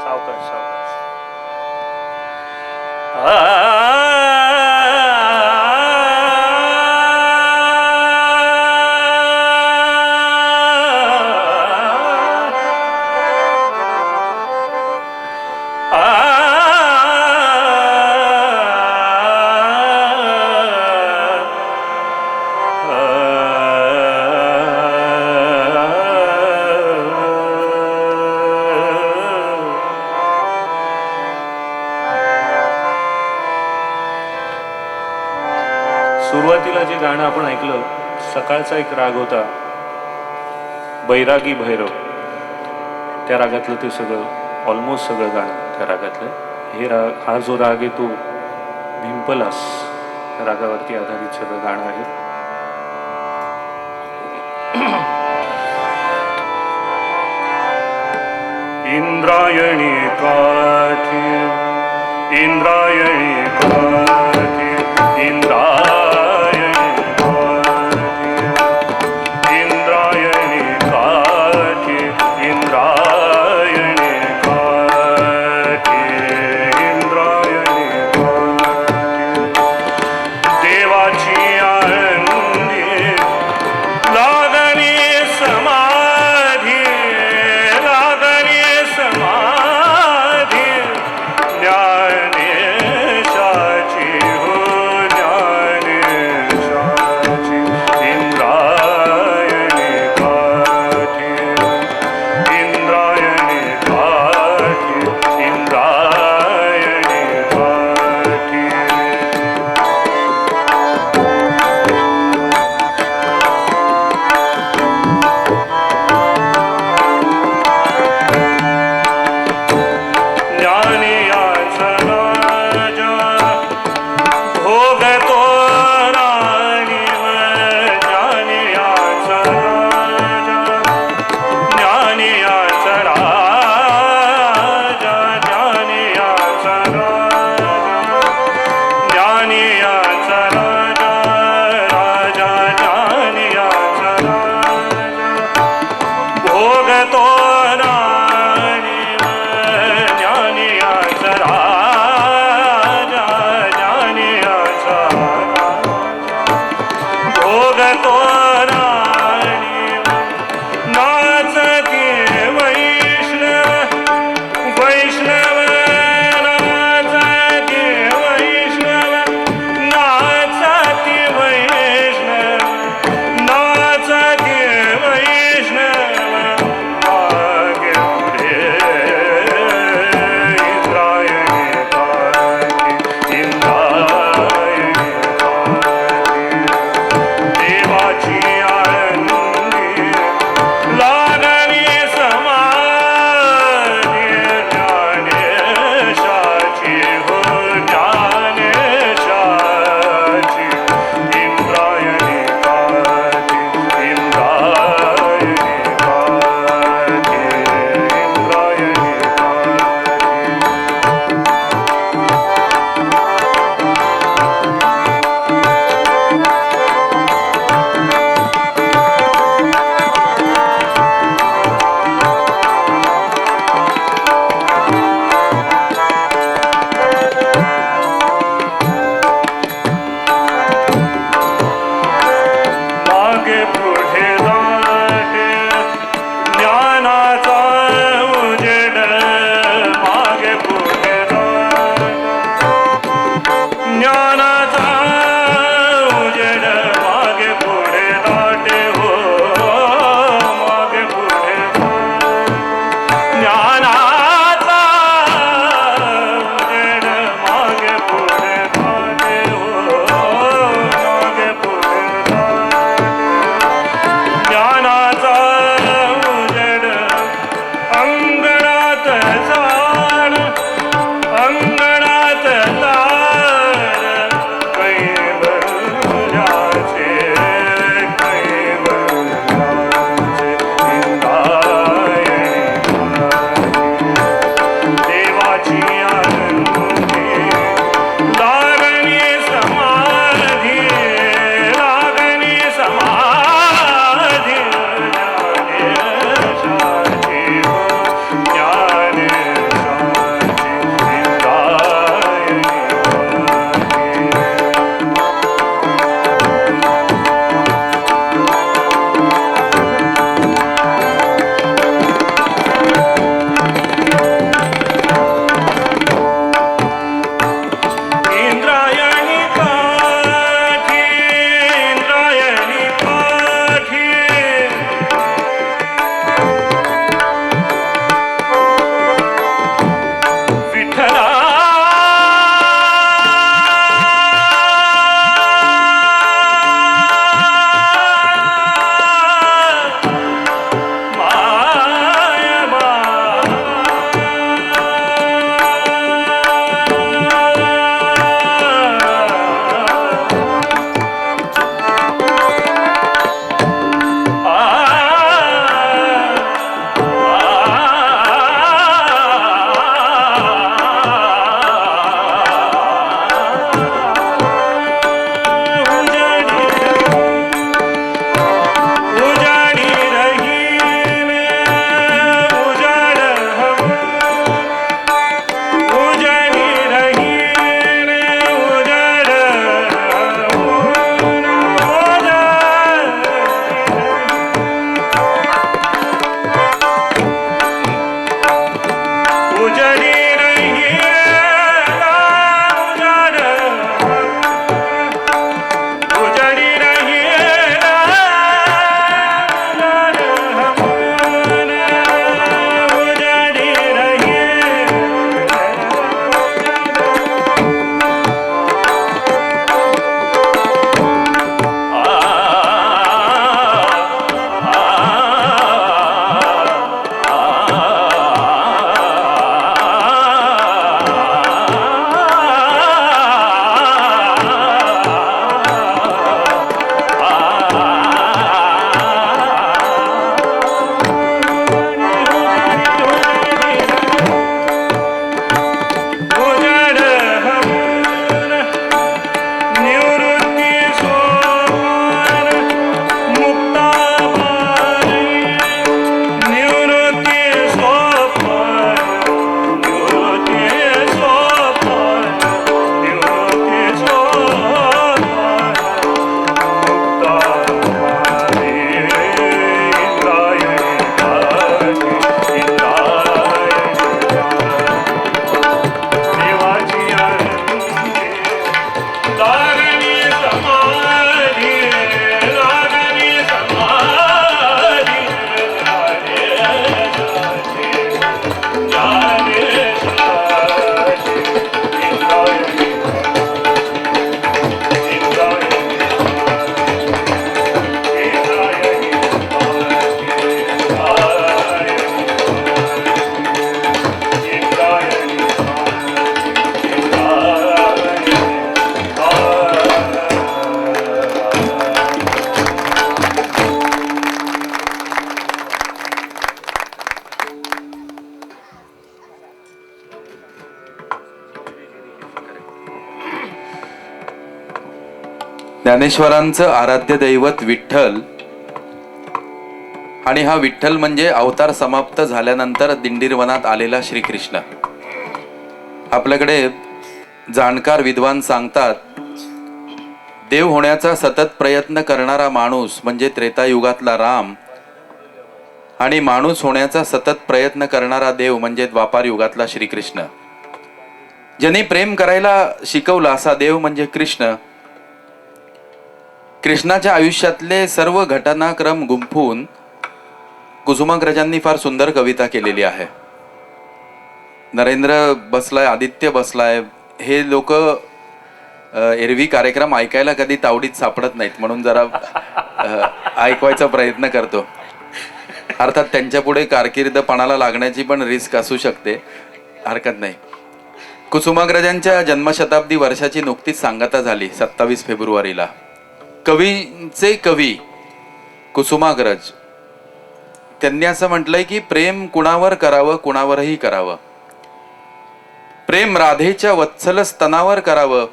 सावकाश सावकाश. सुरुवातीला जे गाणं आपण ऐकलं, सकाळचा एक राग होता, बैरागी भैरव. त्या रागातलं ते सगळं, ऑलमोस्ट सगळं गाणं त्या रागातलं. हे राग, हा जो राग आहे तो भिंपलास या रागावरती आधारित सगळं गाणं आहे. इंद्रायणी काठी, इंद्रायणी काठी, इंद्रायणी काठी, इंद्रायणी काठी, इंद्रायणी काठी, इंद्रायणी काठी. देवाची आनंदी लागणी समाधी, लागणी समाधी, ज्ञानेशाची हो ज्ञानेशाची. इंद्रायणी काठी, इंद्रायणी काठी, इंद्रायणी काठी. ज्ञानियाचा राजा भोगतो राणीव, ज्ञानियाचा राजा, ज्ञानियाचा राजा, ज्ञानियाचा राजा, ज्ञानियाचा राजा, राजा ज्ञानियाचा राजा भोगतो राणीव, ज्ञानियाचा राजा, ज्ञानियाचा राजा भोगतो राणीव. नाचती वैष्णव, वैष्णव नाचती वैष्णव, नाचती वैष्णव, नाचती वैष्णव. मागे पुढे इंद्रायणी काठी, इंद्रायणी काठी. देवाची आनंदी लागणी समाधी, ज्ञानेशाची हो ज्ञानेशाची. इंद्रायणी काठी, इंद्रायणी काठी, इंद्रायणी काठी. मागे पुढे दाटे ज्ञानाचा उजेड, मागे पुढे दाटे ज्ञानाचा उजेड, मागे पुढे दाटे हो, मागे पुढे ज्ञानाचा उजेड, मागे पुढे दाटे हो, मागे पुढे ज्ञानाचा उजेड. अंगणात झाड, अंगणात झाड, कैवल्याचे, कैवल्याचे. इंद्रायणी काठी, ज्ञानेश्वरांचं आराध्य दैवत विठ्ठल, आणि हा विठ्ठल म्हणजे अवतार समाप्त झाल्यानंतर दिंडीरवनात आलेला श्रीकृष्ण. आपल्याकडे जाणकार विद्वान सांगतात, देव होण्याचा सतत प्रयत्न करणारा माणूस म्हणजे त्रेतायुगातला राम, आणि माणूस होण्याचा सतत प्रयत्न करणारा देव म्हणजे द्वापार युगातला श्रीकृष्ण. ज्यांनी प्रेम करायला शिकवलं असा देव म्हणजे कृष्ण. कृष्णाच्या आयुष्यातले सर्व घटनाक्रम गुंफून कुसुमाग्रजांनी फार सुंदर कविता केलेली आहे. नरेंद्र बसलाय, आदित्य बसलाय, हे लोक एरवी कार्यक्रम ऐकायला कधी तावडीत सापडत नाहीत, म्हणून जरा ऐकवायचा प्रयत्न करतो. अर्थात त्यांच्या पुढे कारकीर्दपणाला लागण्याची पण रिस्क असू शकते, हरकत नाही. कुसुमाग्रजांच्या जन्मशताब्दी वर्षाची नुकतीच सांगता झाली 27 फेब्रुवारीला. कवींचे कवी कुसुमाग्रज त्यांनी असं म्हटलंय की प्रेम कुणावर करावं, कुणावरही करावं. प्रेम राधेच्या वत्सल स्तनावर करावं,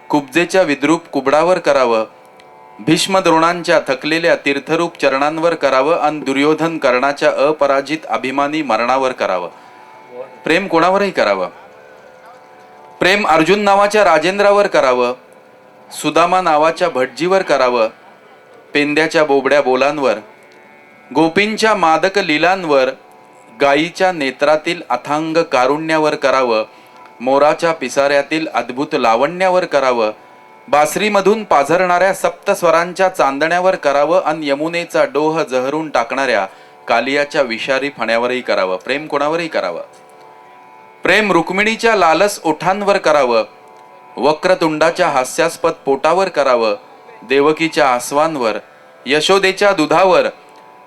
कुब्जेच्या विद्रूप कुबडावर करावं, भीष्म द्रोणांच्या थकलेल्या तीर्थरूप चरणांवर करावं, आणि दुर्योधन कर्णाच्या अपराजित अभिमानी मरणावर करावं. प्रेम कोणावरही करावं. प्रेम अर्जुन नावाच्या राजेंद्रावर करावं, सुदामा नावाच्या भटजीवर करावं, पेंद्याच्या बोबड्या बोलांवर, गोपींच्या मादक लीलांवर, गायीच्या नेत्रातील अथांग कारुण्यावर करावं, मोराच्या पिसाऱ्यातील अद्भुत लावण्यावर करावं, बासरीमधून पाझरणाऱ्या सप्तस्वरांच्या चांदण्यावर करावं, आणि यमुनेचा डोह जहरून टाकणाऱ्या कालियाच्या विषारी फण्यावरही करावं. प्रेम कोणावरही करावं. प्रेम रुक्मिणीच्या लालस ओठांवर करावं, वक्रतुंडाच्या हास्यास्पद पोटावर करावं, देवकीच्या आसवांवर, यशोदेच्या दुधावर,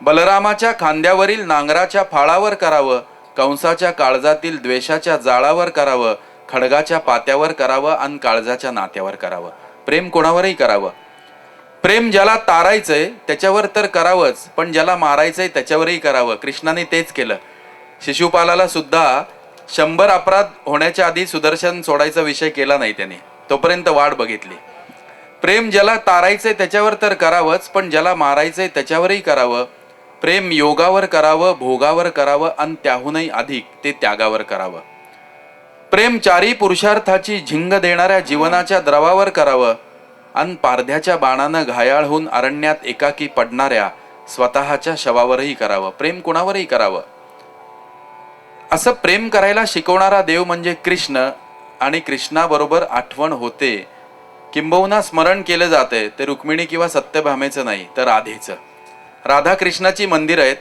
बलरामाच्या खांद्यावरील नांगराच्या फाळावर करावं, कंसाच्या काळजातील द्वेषाच्या जाळावर करावं, खडगाच्या पात्यावर करावं, आणि काळजाच्या नात्यावर करावं. प्रेम कोणावरही करावं. प्रेम ज्याला तारायचंय त्याच्यावर तर करावंच, पण ज्याला मारायचंय त्याच्यावरही करावं. कृष्णाने तेच केलं. शिशुपालाला सुद्धा 100 अपराध होण्याच्या आधी सुदर्शन सोडायचा विषय केला नाही त्याने, तोपर्यंत वाट बघितली. प्रेम ज्याला तारायचंय त्याच्यावर तर करावंच, पण ज्याला मारायचंय त्याच्यावरही करावं. प्रेम योगावर करावं, भोगावर करावं, आणि त्याहूनही अधिक ते त्यागावर करावं. प्रेम चारी पुरुषार्थाची झिंग देणाऱ्या जीवनाच्या द्रवावर करावं, आणि पारध्याच्या बाणानं घायाळ होऊन अरण्यात एकाकी पडणाऱ्या स्वतःच्या शवावरही करावं. प्रेम कुणावरही करावं. असं प्रेम करायला शिकवणारा देव म्हणजे कृष्ण, आणि कृष्णाबरोबर आठवण होते, किंबहुना स्मरण केलं जाते ते रुक्मिणी किंवा सत्यभामेचं नाही तर राधेचं. राधा कृष्णाची मंदिर आहेत.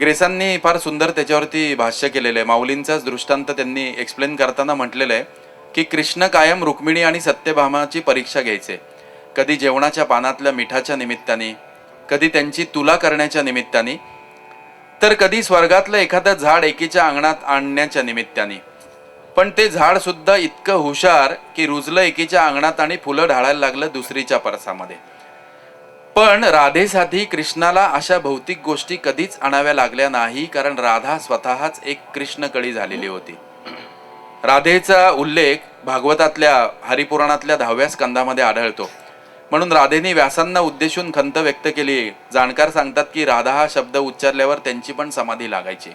ग्रेसांनी फार सुंदर त्याच्यावरती भाष्य केलेलं आहे. माऊलींचाच दृष्टांत त्यांनी एक्सप्लेन करताना म्हटलेलं आहे की कृष्ण कायम रुक्मिणी आणि सत्यभामाची परीक्षा घ्यायचे. कधी जेवणाच्या पानातल्या मिठाच्या निमित्ताने, कधी त्यांची तुला करण्याच्या निमित्ताने, तर कधी स्वर्गातलं एखादं झाड एकीच्या अंगणात आणण्याच्या निमित्ताने. पण ते झाड सुद्धा इतकं हुशार की रुजलं एकीच्या अंगणात आणि फुलं ढाळायला लागलं दुसरीच्या परसामध्ये. पण राधेसाठी कृष्णाला अशा भौतिक गोष्टी कधीच आणाव्या लागल्या नाही, कारण राधा स्वतःच एक कृष्णकळी झालेली होती. राधेचा उल्लेख भागवतातल्या हरिपुराणातल्या 10व्या स्कंदामध्ये आढळतो. म्हणून राधेने व्यासांना उद्देशून खंत व्यक्त केली. जाणकार सांगतात की राधा हा शब्द उच्चारल्यावर त्यांची पण समाधी लागायची.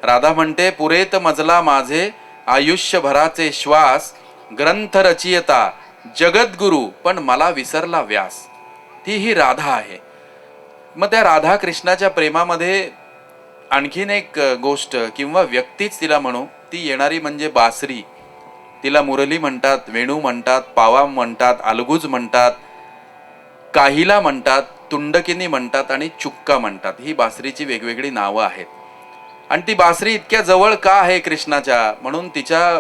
राधा म्हणते, पुरेत मजला माझे आयुष्यभराचे श्वास, ग्रंथ रचियता जगद्गुरु पण मला विसरला व्यास. ती ही राधा आहे. मग त्या राधा कृष्णाच्या प्रेमामध्ये आणखीन एक गोष्ट किंवा व्यक्तीच तिला म्हणू, ती येणारी म्हणजे बासरी. तिला मुरली म्हणतात, वेणू म्हणतात, पावा म्हणतात, अलगुज म्हणतात, काहिला म्हणतात, तुंडकिनी म्हणतात आणि चुक्का म्हणतात. ही बासरीची वेगवेगळी नावं आहेत. आणि ती बासरी इतक्या जवळ का आहे कृष्णाच्या, म्हणून तिच्या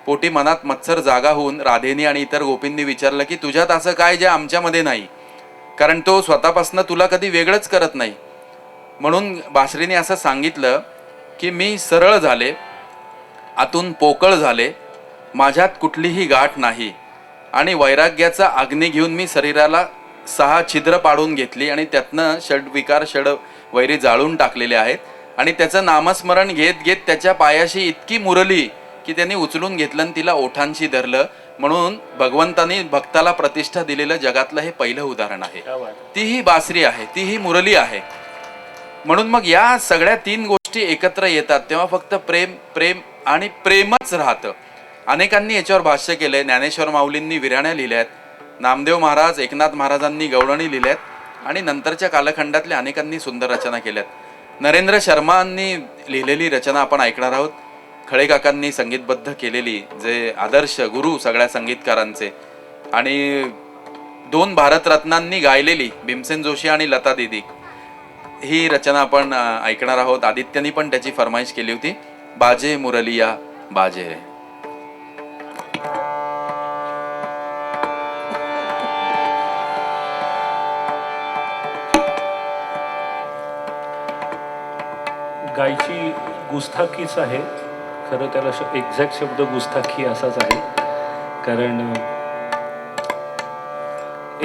पोटी मनात मत्सर जागा होऊन राधेनी आणि इतर गोपींनी विचारलं की तुझ्यात असं काय जे आमच्यामध्ये नाही, कारण तो स्वतःपासून तुला कधी वेगळंच करत नाही. म्हणून बासरीने असं सांगितलं की मी सरळ झाले, आतून पोकळ झाले, माझ्यात कुठलीही गाठ नाही, आणि वैराग्याचा अग्नी घेऊन मी शरीराला 6 छिद्र पाडून घेतली आणि त्यातनं षडविकार षड वैरी जाळून टाकलेले आहेत. आणि त्याचं नामस्मरण घेत घेत त्याच्या पायाशी इतकी मुरली की त्यांनी उचलून घेतलं आणि तिला ओठांशी धरलं. म्हणून भगवंतानी भक्ताला प्रतिष्ठा दिलेलं जगातलं हे पहिलं उदाहरण आहे. ती ही बासरी आहे, ती ही मुरली आहे. म्हणून मग या सगळ्या 3 गोष्टी एकत्र येतात तेव्हा फक्त प्रेम प्रेम आणि प्रेमच राहतं. अनेकांनी याच्यावर भाष्य केलंय. ज्ञानेश्वर माऊलींनी विराण्या लिहिल्यात, नामदेव महाराज, एकनाथ महाराजांनी गवळणी लिहिल्यात आणि नंतरच्या कालखंडातल्या अनेकांनी सुंदर रचना केल्यात. नरेंद्र शर्मांनी लिहिलेली रचना आपण ऐकणार आहोत. खळे काकांनी संगीतबद्ध केलेली, जे आदर्श गुरु सगळ्या संगीतकारांचे, आणि 2 भारतरत्नांनी गायलेली, भीमसेन जोशी आणि लता दीदी, ही रचना आपण ऐकणार आहोत. आदित्यनी पण त्याची फरमाईश केली होती. बाजे मुरलिया बाजे. गायची गुस्ताखीच आहे खरं, त्याला एक्झॅक्ट शब्द गुस्ताखी असाच आहे. कारण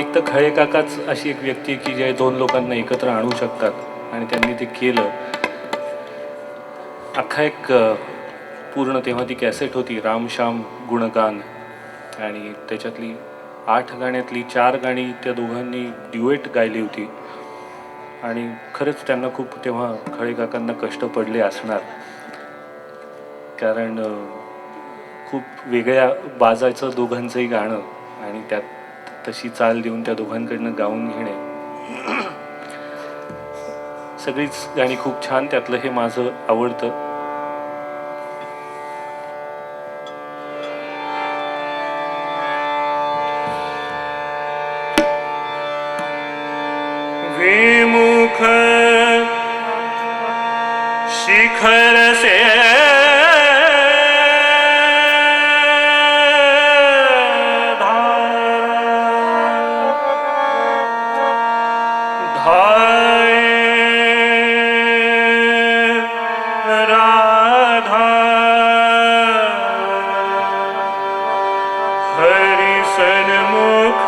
एक तर खळे काकाच अशी एक व्यक्ती की जे 2 लोकांना एकत्र आणू शकतात आणि त्यांनी ते केलं. अख्खा एक पूर्ण तेव्हा ती कॅसेट होती, रामश्याम गुणगान, आणि त्याच्यातली 8 गाण्यातली 4 गाणी त्या दोघांनी ड्युएट गायली होती. आणि खरंच त्यांना खूप तेव्हा खळे काकांना कष्ट पडले असणार, कारण खूप वेगळ्या बाजाचं दोघांचंही गाणं आणि त्यात तशी चाल देऊन त्या दोघांकडनं गाऊन घेणे. सगळीच गाणी खूप छान, त्यातलं हे माझं आवडतं. विमुख शिखर से धाये राधा हरि सन्मुख